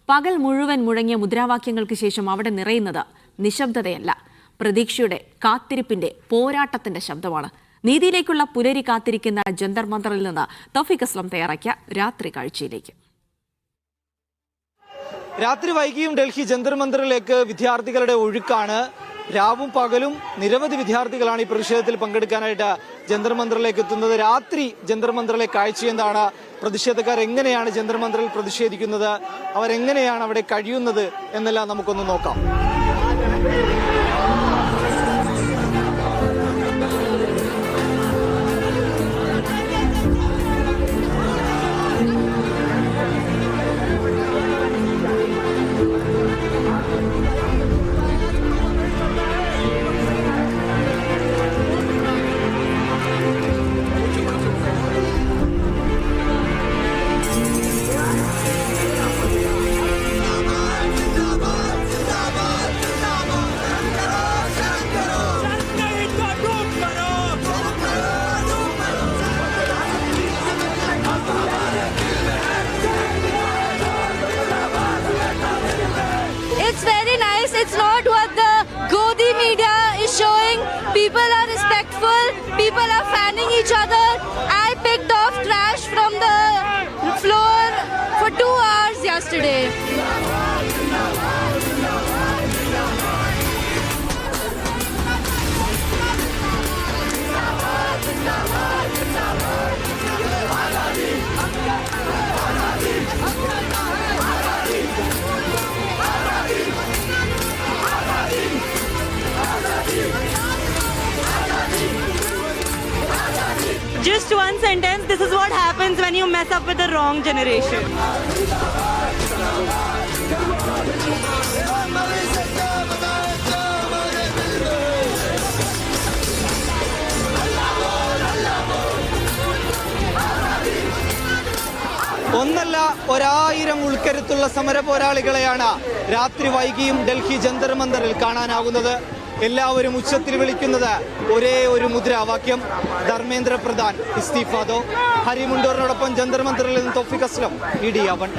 പകൽ മുഴുവൻ മുഴങ്ങിയ മുദ്രാവാക്യങ്ങൾക്ക് ശേഷം അവിടെ നിറയുന്നത് നിശബ്ദതയല്ല, പ്രതീക്ഷയുടെ, കാത്തിരിപ്പിന്റെ, പോരാട്ടത്തിന്റെ ശബ്ദമാണ്. നീതിയിലേക്കുള്ള പുലരി കാത്തിരിക്കുന്ന ജന്തർ മന്ദറിൽ നിന്ന് തൗഫീഖ് അസ്ലം തയ്യാറാക്കിയ രാത്രി കാഴ്ചയിലേക്ക്. രാത്രി വൈകിയും ഡൽഹി ജന്തർ മന്ദറിലേക്ക് വിദ്യാർത്ഥികളുടെ ഒഴുക്കാണ്. രാവും പകലും നിരവധി വിദ്യാർത്ഥികളാണ് ഈ പ്രതിഷേധത്തിൽ പങ്കെടുക്കാനായിട്ട് ജന്തർ മന്ദറിലേക്ക് എത്തുന്നത്. രാത്രി ജന്തർ മന്ദറിലെ കാഴ്ച എന്താണ്? പ്രതിഷേധക്കാർ എങ്ങനെയാണ് ജന്തർ മന്ദറിൽ പ്രതിഷേധിക്കുന്നത്? അവരെങ്ങനെയാണ് അവിടെ കഴിയുന്നത് എന്നെല്ലാം നമുക്കൊന്ന് നോക്കാം. It's very nice. It's not what the Godi media is showing. People are respectful. People are fanning each other. I picked off trash from the floor for 2 hours yesterday. Just one sentence, this is what happens when you mess up with the wrong generation. ഒന്നല്ല 1000 ഉൾക്കരുത്തുള്ള സമര പോരാളികളെയാണ് രാത്രി വൈകിയും ഡൽഹി ജന്തർ മന്ദറിൽ കാണാനാകുന്നത്. എല്ലാവരും ഉച്ചത്തിൽ വിളിക്കുന്നത് ഒരേ ഒരു മുദ്രാവാക്യം: ധർമ്മേന്ദ്ര പ്രധാൻ ഇസ്തീഫ ദോ. ഹരി മുണ്ടൂറിനോടൊപ്പം ജന്തർ മന്ദറിൽ നിന്ന് തൗഫീഖ് അസ്ലം, മീഡിയ 1.